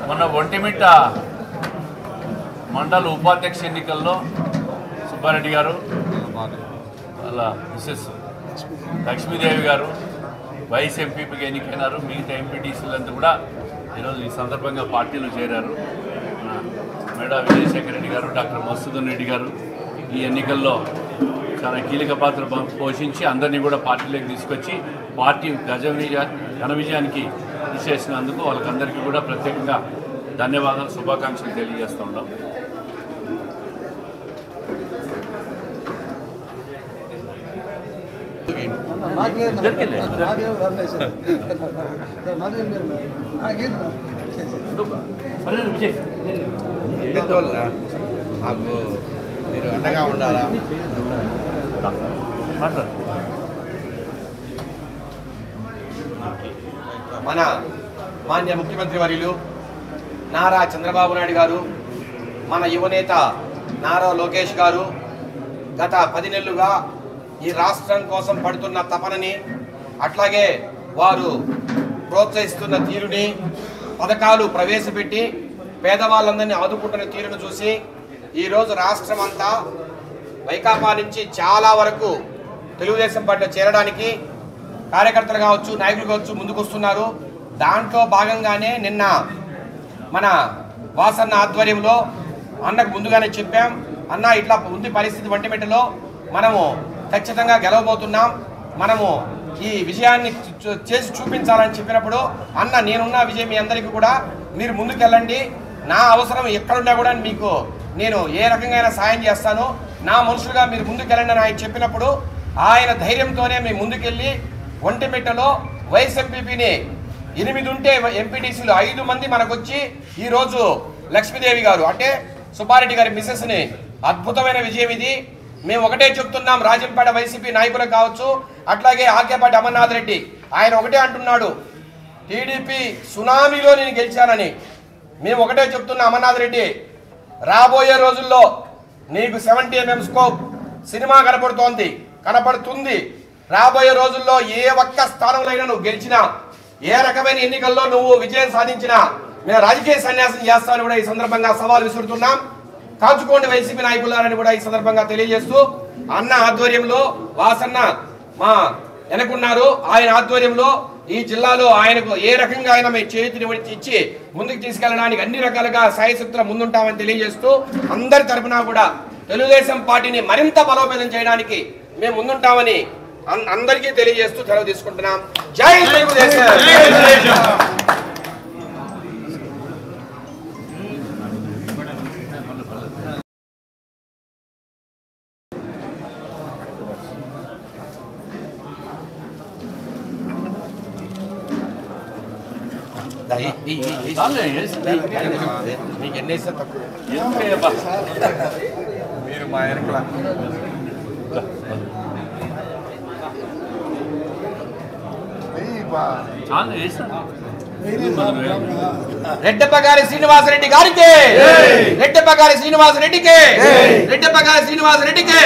మొన్న ఒంటిమిట్ట మండల ఉపాధ్యక్ష ఎన్నికల్లో సుబ్బారెడ్డి గారు వాళ్ళ మిసెస్ లక్ష్మీదేవి గారు వైస్ ఎంపీపీగా ఎన్నికైనారు. మిగతా ఎంపీటీసీలంతా కూడా ఈరోజు ఈ సందర్భంగా పార్టీలో చేరారు. మేడా విజయశేఖర రెడ్డి గారు, డాక్టర్ మధుసూదన్ రెడ్డి గారు ఈ ఎన్నికల్లో చాలా కీలక పాత్ర పోషించి అందరినీ కూడా పార్టీలోకి తీసుకొచ్చి పార్టీ ఘన విజయానికి కృషి చేసినందుకు వాళ్ళకందరికీ కూడా ప్రత్యేకంగా ధన్యవాదాలు, శుభాకాంక్షలు తెలియజేస్తూ ఉన్నాం. మీరు అండగా ఉండాలా? మన మాన్య ముఖ్యమంత్రి వర్యులు నారా చంద్రబాబు నాయుడు గారు, మన యువనేత నారా లోకేష్ గారు గత 10 నెలలుగా ఈ రాష్ట్రం కోసం పడుతున్న తపనని, అట్లాగే వారు ప్రోత్సహిస్తున్న తీరుని, పథకాలు ప్రవేశపెట్టి పేదవాళ్ళందరినీ ఆదుకుంటున్న తీరును చూసి ఈరోజు రాష్ట్రం అంతా వైకాపా నుంచి చాలా వరకు తెలుగుదేశం పార్టీలో చేరడానికి కార్యకర్తలు కావచ్చు, నాయకులు కావచ్చు ముందుకు వస్తున్నారు. దాంట్లో భాగంగానే నిన్న మన వాసన్న ఆధ్వర్యంలో అన్నకు ముందుగానే చెప్పాం, అన్న ఇట్లా ఉంది పరిస్థితి ఒంటిమిట్టలో, మనము ఖచ్చితంగా గెలవబోతున్నాం, మనము ఈ విజయాన్ని చేసి చూపించాలని చెప్పినప్పుడు అన్న నేనున్న విజయం మీ అందరికీ కూడా, మీరు ముందుకెళ్ళండి, నా అవసరం ఎక్కడున్నా కూడా మీకు నేను ఏ రకంగా సాయం చేస్తాను, నా మనుషులుగా మీరు ముందుకెళ్ళండి అని ఆయన చెప్పినప్పుడు ఆయన ధైర్యంతోనే మేము ముందుకెళ్ళి ఒంటిమిట్టలో వైస్ ఎంపీపీని 8 ఉంటే ఎంపీటీసీలు 5 మంది మనకొచ్చి ఈరోజు లక్ష్మీదేవి గారు అంటే సుబ్బారెడ్డి గారి మిసెస్ని అద్భుతమైన విజయం ఇది. మేము ఒకటే చెప్తున్నాం, రాజంపేట వైసీపీ నాయకులు కావచ్చు, అట్లాగే ఆకేపాటి అమర్నాథ్ రెడ్డి ఆయన ఒకటే అంటున్నాడు, టీడీపీ సునామీలో నేను గెలిచానని. మేము ఒకటే చెప్తున్నా అమర్నాథ్ రెడ్డి, రాబోయే రోజుల్లో నీకు 70 mm స్కోప్ సినిమా కనపడుతుంది. రాబోయే రోజుల్లో ఏ ఒక్క స్థానంలో నువ్వు గెలిచినా, ఏ రకమైన ఎన్నికల్లో నువ్వు విజయం సాధించినా మేము రాజకీయ సన్యాసం చేస్తామని కూడా ఈ సందర్భంగా సవాల్ విసురుతున్నాం. కాచుకోండి వైసీపీ నాయకులని కూడా ఈ సందర్భంగా తెలియజేస్తూ, అన్న ఆధ్వర్యంలో వాసన్న మా వెనకున్నారు, ఆయన ఆధ్వర్యంలో ఈ జిల్లాలో ఆయనకు ఏ రకంగా ఆయన మేము చేతిని ఇచ్చి ముందుకు తీసుకెళ్ళడానికి అన్ని రకాలుగా సాయశక్తుల ముందుంటామని తెలియజేస్తూ, అందరి తరఫున కూడా తెలుగుదేశం పార్టీని మరింత బలోపేతం చేయడానికి మేము ముందుంటామని అందరికీ తెలియజేస్తూ సెలవు తీసుకుంటున్నాం. జై తెలుగుదేశం. నీకు ఎన్నేస్తే తక్కువ, మీరు మా వెనకల రెడ్డప్పగారి శ్రీనివాసరెడ్డి గారికి, రెడ్డప్పగారి శ్రీనివాసరెడ్డికి, రెడ్డప్పగారి శ్రీనివాసరెడ్డికి.